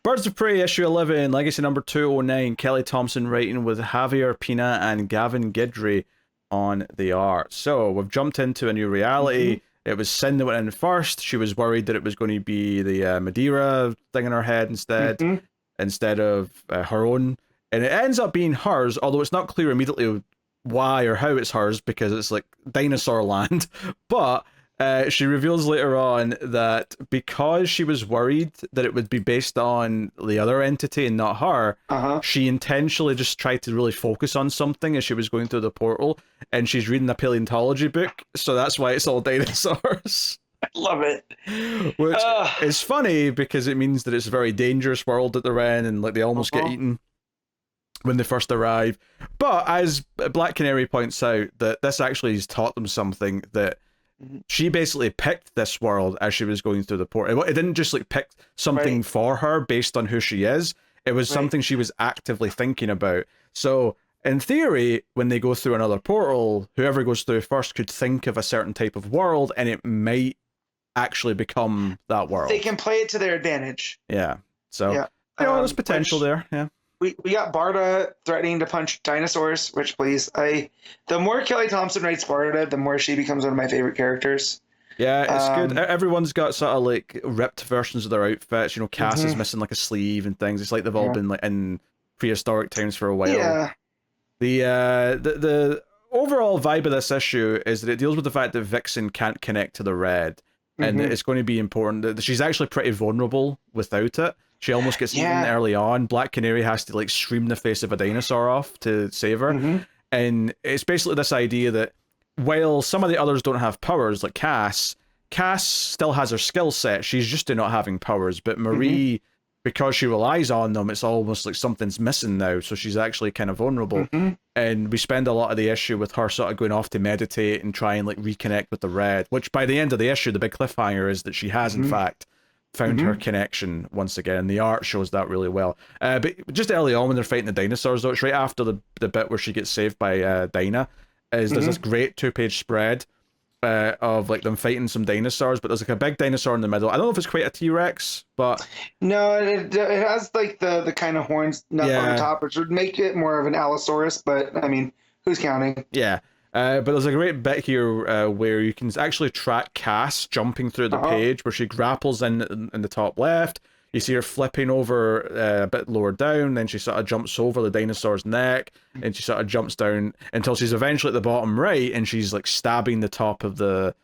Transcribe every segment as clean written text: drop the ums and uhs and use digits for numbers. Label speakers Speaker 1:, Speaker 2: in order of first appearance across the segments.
Speaker 1: Birds of Prey issue 11, Legacy number 209, Kelly Thompson writing with Javier Pina and Gavin Guidry on the art. So we've jumped into a new reality. It was Sin that went in first. She was worried that it was going to be the Madeira thing in her head instead of her own. And it ends up being hers, although it's not clear immediately why or how it's hers because it's like dinosaur land. But she reveals later on that because she was worried that it would be based on the other entity and not her, she intentionally just tried to really focus on something as she was going through the portal, and she's reading a paleontology book, so that's why it's all dinosaurs.
Speaker 2: I love it.
Speaker 1: Which is funny because it means that it's a very dangerous world that they're in, and like they almost get eaten when they first arrive. But as Black Canary points out, that this actually has taught them something, that she basically picked this world as she was going through the portal. It didn't just like pick something for her based on who she is. It was something she was actively thinking about. So in theory, when they go through another portal, whoever goes through first could think of a certain type of world, and it might actually become that world.
Speaker 2: They can play it to their advantage.
Speaker 1: Yeah. So you know, there's potential there. Yeah.
Speaker 2: We got Barda threatening to punch dinosaurs, which please. The more Kelly Thompson writes Barda, the more she becomes one of my favorite characters.
Speaker 1: Yeah, it's good. Everyone's got sort of like ripped versions of their outfits. You know, Cass is missing like a sleeve and things. It's like they've all been like in prehistoric times for a while.
Speaker 2: Yeah.
Speaker 1: The overall vibe of this issue is that it deals with the fact that Vixen can't connect to the red, and it's going to be important that she's actually pretty vulnerable without it. She almost gets eaten early on. Black Canary has to like stream the face of a dinosaur off to save her. And it's basically this idea that while some of the others don't have powers, like Cass still has her skill set. She's just not having powers. But Marie, because she relies on them, it's almost like something's missing now. So she's actually kind of vulnerable. And we spend a lot of the issue with her sort of going off to meditate and try and like reconnect with the red, which by the end of the issue, the big cliffhanger is that she has in fact found her connection once again. The art shows that really well. But just early on when they're fighting the dinosaurs, though, it's right after the bit where she gets saved by Dinah, there's this great 2-page spread of like them fighting some dinosaurs, but there's like a big dinosaur in the middle. I don't know if it's quite a T-Rex, but
Speaker 2: no, it has like the kind of horns on the top, which would make it more of an Allosaurus, but I mean, who's counting?
Speaker 1: Yeah. But there's a great bit here where you can actually track Cass jumping through the page, where she grapples in the top left. You see her flipping over a bit lower down, then she sort of jumps over the dinosaur's neck, and she sort of jumps down until she's eventually at the bottom right, and she's like stabbing the top of the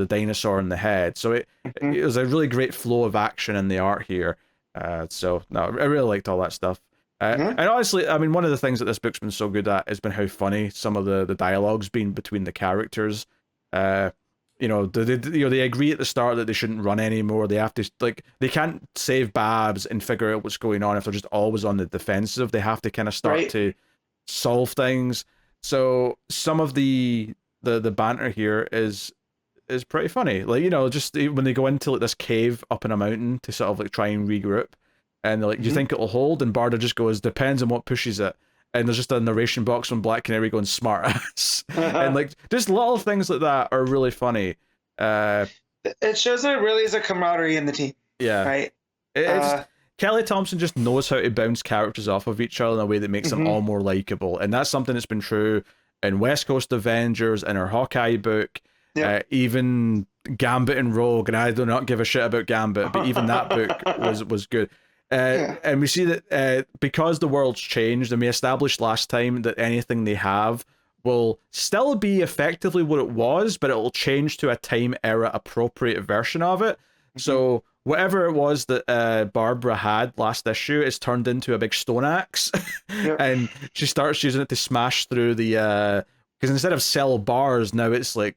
Speaker 1: dinosaur in the head. So it was a really great flow of action in the art here. So no, I really liked all that stuff. And honestly, I mean, one of the things that this book's been so good at has been how funny some of the dialogue's been between the characters. You know, they agree at the start that they shouldn't run anymore. They have to, like, they can't save Babs and figure out what's going on if they're just always on the defensive. They have to kind of start to solve things. So some of the banter here is pretty funny. Like, you know, just when they go into like this cave up in a mountain to sort of like try and regroup. And they're like, do you think it'll hold? And Barda just goes, depends on what pushes it. And there's just a narration box from Black Canary going, smart ass. And like, just little things like that are really funny.
Speaker 2: It shows that it really is a camaraderie in the team. Yeah. Right?
Speaker 1: Kelly Thompson just knows how to bounce characters off of each other in a way that makes them all more likable. And that's something that's been true in West Coast Avengers, in her Hawkeye book, even Gambit and Rogue. And I do not give a shit about Gambit, but even that book was good. And we see that because the world's changed, and we established last time that anything they have will still be effectively what it was, but it will change to a time era appropriate version of it. So whatever it was that Barbara had last issue is turned into a big stone axe. And she starts using it to smash through the because instead of cell bars, now it's like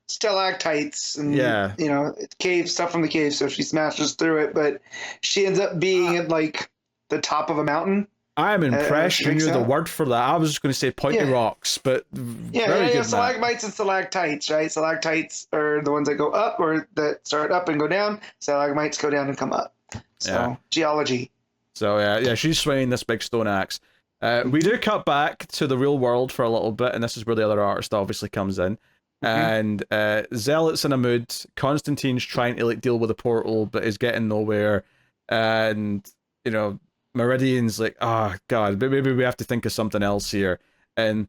Speaker 2: stalactites and you know, cave stuff from the cave, so she smashes through it, but she ends up being at like the top of a mountain.
Speaker 1: I'm impressed you knew the word for that. I was just going to say pointy rocks, but very good.
Speaker 2: Stalagmites and stalactites, right? Stalactites are the ones that go up or that start up and go down. Stalagmites go down and come up. So geology.
Speaker 1: So yeah, she's swinging this big stone axe. We do cut back to the real world for a little bit, and this is where the other artist obviously comes in. And Zealot's in a mood. Constantine's trying to like deal with the portal, but is getting nowhere. and you know, Meridian's like, oh god, but maybe we have to think of something else here, and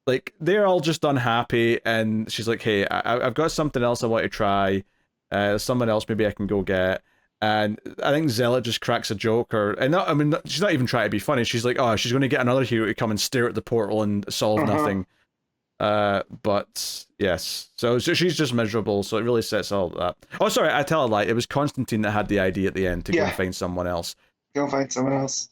Speaker 1: like they're all just unhappy, and she's like, hey, I've got something else I want to try. Someone else maybe I can go get. And I think Zealot just cracks a joke, and not, I mean, she's not even trying to be funny. She's like, oh, she's going to get another hero to come and stare at the portal and solve nothing. But yes, so she's just miserable. So it really sets all that. Oh, sorry, I tell a lie. It was Constantine that had the idea at the end to go and find someone else.
Speaker 2: Go find someone else.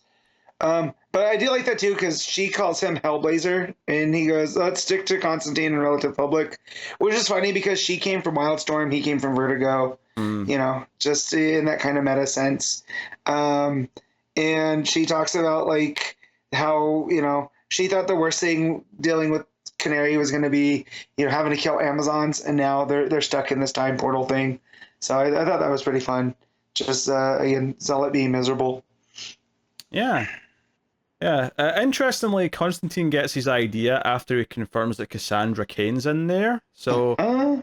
Speaker 2: But I do like that too, because she calls him Hellblazer, and he goes, let's stick to Constantine and Relative Public, which is funny because she came from Wildstorm, he came from Vertigo, you know, just in that kind of meta sense. And she talks about like how, you know, she thought the worst thing dealing with Canary was going to be, you know, having to kill Amazons, and now they're stuck in this time portal thing. So I thought that was pretty fun. Just, again, Zealot being miserable.
Speaker 1: Yeah. Yeah, interestingly, Constantine gets his idea after he confirms that Cassandra Cain's in there. So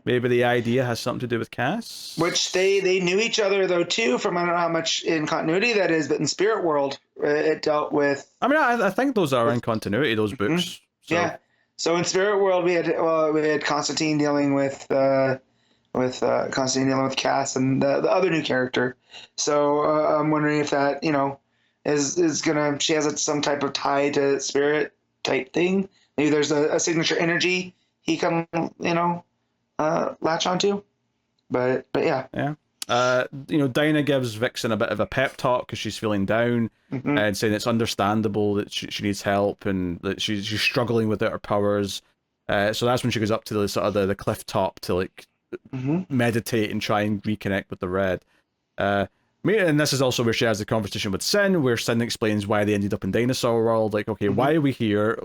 Speaker 1: maybe the idea has something to do with Cass.
Speaker 2: Which they knew each other, though, too, from I don't know how much in continuity that is, but in Spirit World, it dealt with...
Speaker 1: I mean, I think those are in continuity, those books. So.
Speaker 2: Yeah. So in Spirit World, we had Constantine dealing with Constantine dealing with Cass and the other new character. So I'm wondering if that, you know, is gonna, she has some type of tie to Spirit type thing. Maybe there's a signature energy he can, you know, latch onto. But yeah.
Speaker 1: Yeah. You know, Dinah gives Vixen a bit of a pep talk because she's feeling down, and saying it's understandable that she needs help and that she's struggling without her powers. So that's when she goes up to the sort of the cliff top to like meditate and try and reconnect with the Red. And this is also where she has the conversation with Sin, where Sin explains why they ended up in Dinosaur World. Like, okay, why are we here?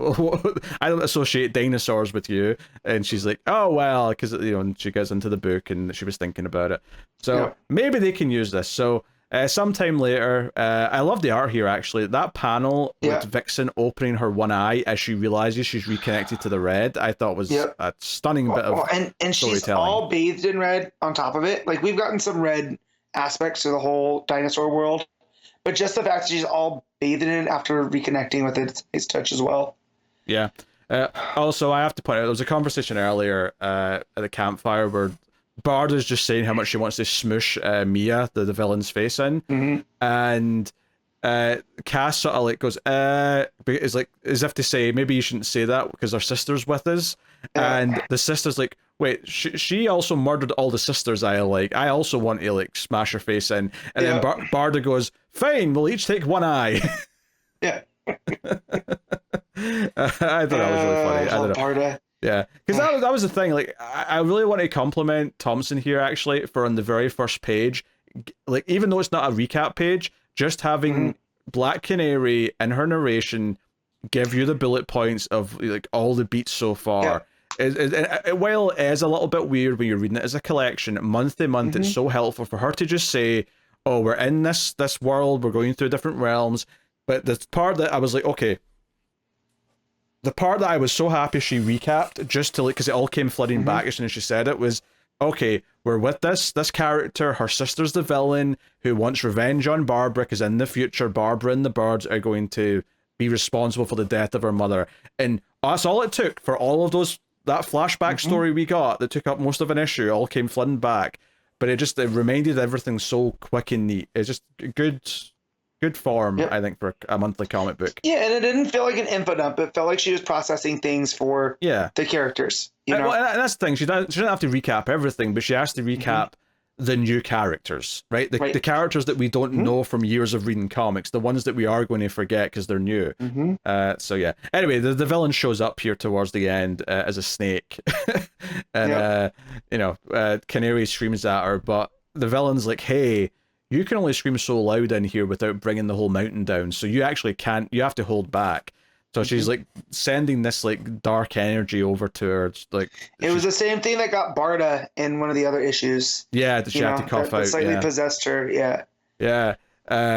Speaker 1: I don't associate dinosaurs with you. And she's like, oh, well, because, you know, and she goes into the book and she was thinking about it. So maybe they can use this. So sometime later, I love the art here, actually. That panel with Vixen opening her one eye as she realizes she's reconnected to the Red, I thought was a stunning bit of
Speaker 2: and she's all bathed in red on top of it. Like, we've gotten some red aspects to the whole dinosaur world, but just the fact that she's all bathed in it after reconnecting with its touch as well. Yeah.
Speaker 1: Also, I have to point out, there was a conversation earlier at the campfire where Bard is just saying how much she wants to smoosh Mia, the villain's face in, and Cass sort of like goes, is like as if to say maybe you shouldn't say that because our sister's with us, and the sister's like, wait, she also murdered all the sisters I like. I also want to like smash her face in, and then Barda goes, fine, we'll each take one eye.
Speaker 2: Yeah.
Speaker 1: I thought that was really funny. I don't know.
Speaker 2: Barda.
Speaker 1: Yeah, because that was the thing. Like, I really want to compliment Thompson here actually for on the very first page, like even though it's not a recap page, just having Black Canary in her narration give you the bullet points of like all the beats so far. Yeah. While it is a little bit weird when you're reading it as a collection, month to month, it's so helpful for her to just say, oh, we're in this world, we're going through different realms. But the part that I was like, okay, the part that I was so happy she recapped, just to like, because it all came flooding back as soon as she said it, was, okay, we're with this character, her sister's the villain who wants revenge on Barbara, because in the future, Barbara and the Birds are going to be responsible for the death of her mother. And that's all it took for all of that flashback story we got that took up most of an issue, all came flooding back. But it reminded everything so quick and neat. It's just good form, I think, for a monthly comic book.
Speaker 2: Yeah, and it didn't feel like an input dump. It felt like she was processing things for the characters. You know?
Speaker 1: Well, and that's the thing. She doesn't have to recap everything, but she has to recap the new characters, right? The characters that we don't know from years of reading comics, the ones that we are going to forget because they're new. So yeah. Anyway, the villain shows up here towards the end as a snake, and Canary screams at her, but the villain's like, "Hey, you can only scream so loud in here without bringing the whole mountain down. So you actually can't. You have to hold back." So she's like sending this like dark energy over to her. Like
Speaker 2: it was the same thing that got Barda in one of the other issues.
Speaker 1: Yeah, that she had to cough out.
Speaker 2: Slightly possessed her. Yeah.
Speaker 1: Yeah.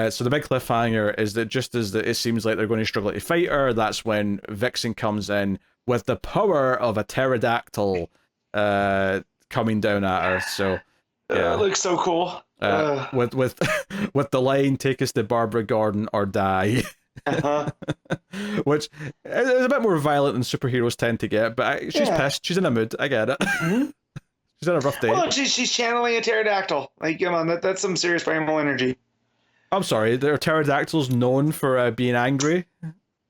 Speaker 1: So the big cliffhanger is that just as it seems like they're going to struggle to fight her, that's when Vixen comes in with the power of a pterodactyl coming down at her. So yeah,
Speaker 2: it looks so cool.
Speaker 1: with with the line "Take us to Barbara Gordon or die." Which is a bit more violent than superheroes tend to get, but she's pissed. She's in a mood. I get it. She's had a rough day.
Speaker 2: Well, she's channeling a pterodactyl. Like, come on, that's some serious primal energy.
Speaker 1: I'm sorry, there are pterodactyls known for being angry.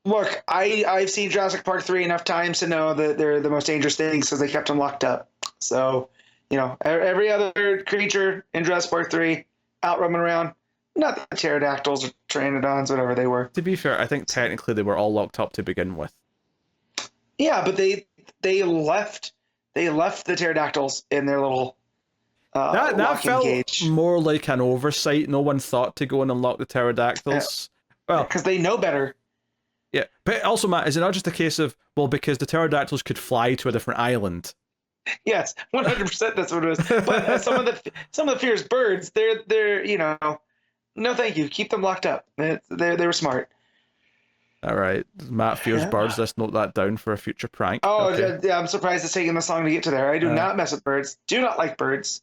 Speaker 2: Look, I've seen Jurassic Park 3 enough times to know that they're the most dangerous things because they kept them locked up. So, you know, every other creature in Jurassic Park 3 out roaming around, not the pterodactyls or pteranodons, whatever they were.
Speaker 1: To be fair, I think technically they were all locked up to begin with.
Speaker 2: Yeah, but they left the pterodactyls in their little
Speaker 1: that felt
Speaker 2: cage.
Speaker 1: More like an oversight. No one thought to go and unlock the pterodactyls. Well,
Speaker 2: because they know better.
Speaker 1: Yeah, but also, Matt, is it not just a case of, well, because the pterodactyls could fly to a different island?
Speaker 2: Yes, 100%. That's what it was. But some of the fierce birds, they're you know, no, thank you. Keep them locked up. They were smart.
Speaker 1: All right, Matt fears birds. Let's note that down for a future prank.
Speaker 2: Oh,
Speaker 1: okay.
Speaker 2: Yeah, I'm surprised it's taking this long to get to there. I do not mess with birds. Do not like birds.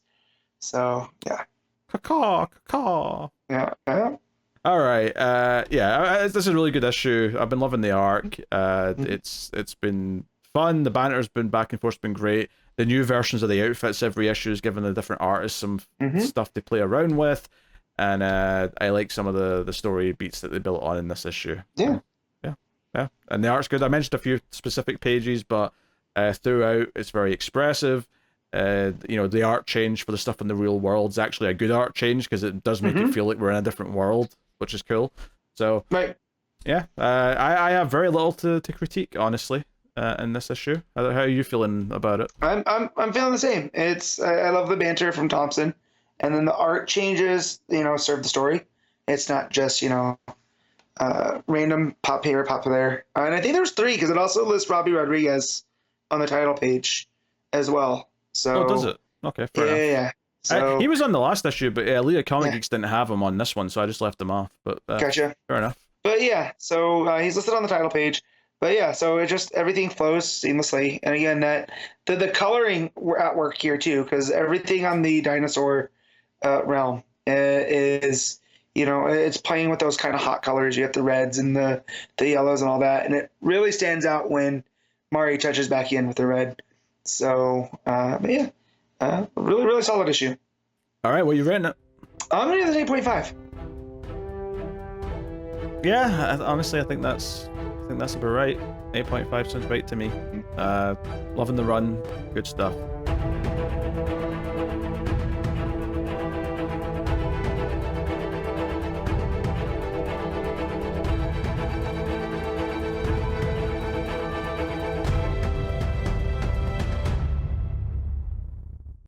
Speaker 2: So yeah.
Speaker 1: Caw.
Speaker 2: Yeah.
Speaker 1: All right. This is a really good issue. I've been loving the arc. It's been fun. The banter's been back and forth, been great. The new versions of the outfits every issue is giving the different artists some stuff to play around with, and I like some of the story beats that they built on in this issue.
Speaker 2: Yeah.
Speaker 1: And the art's good. I mentioned a few specific pages, but throughout it's very expressive. The art change for the stuff in the real world is actually a good art change because it does make it feel like we're in a different world, which is cool. So,
Speaker 2: right.
Speaker 1: Yeah, I have very little to critique, honestly, in this issue. How are you feeling about it?
Speaker 2: I'm feeling the same. I love the banter from Thompson, and then the art changes, serve the story. It's not just, random pop here, pop there. And I think there was 3 because it also lists Robbie Rodriguez on the title page as well. So,
Speaker 1: does it? Okay, fair enough.
Speaker 2: Yeah. So,
Speaker 1: he was on the last issue, but Leah Comic Geeks didn't have him on this one, so I just left him off. But
Speaker 2: gotcha.
Speaker 1: Fair enough.
Speaker 2: But yeah, so he's listed on the title page. But yeah, so it just everything flows seamlessly. And again, that the coloring at work here too, because everything on the dinosaur realm is, it's playing with those kind of hot colors. You have the reds and the yellows and all that, and it really stands out when Mari touches back in with the red. So, but yeah, really, really solid issue.
Speaker 1: All right, well, you rating it?
Speaker 2: I'm gonna give it 8.5.
Speaker 1: Yeah, honestly, I think that's about right. 8.5 sounds right to me. Loving the run, good stuff.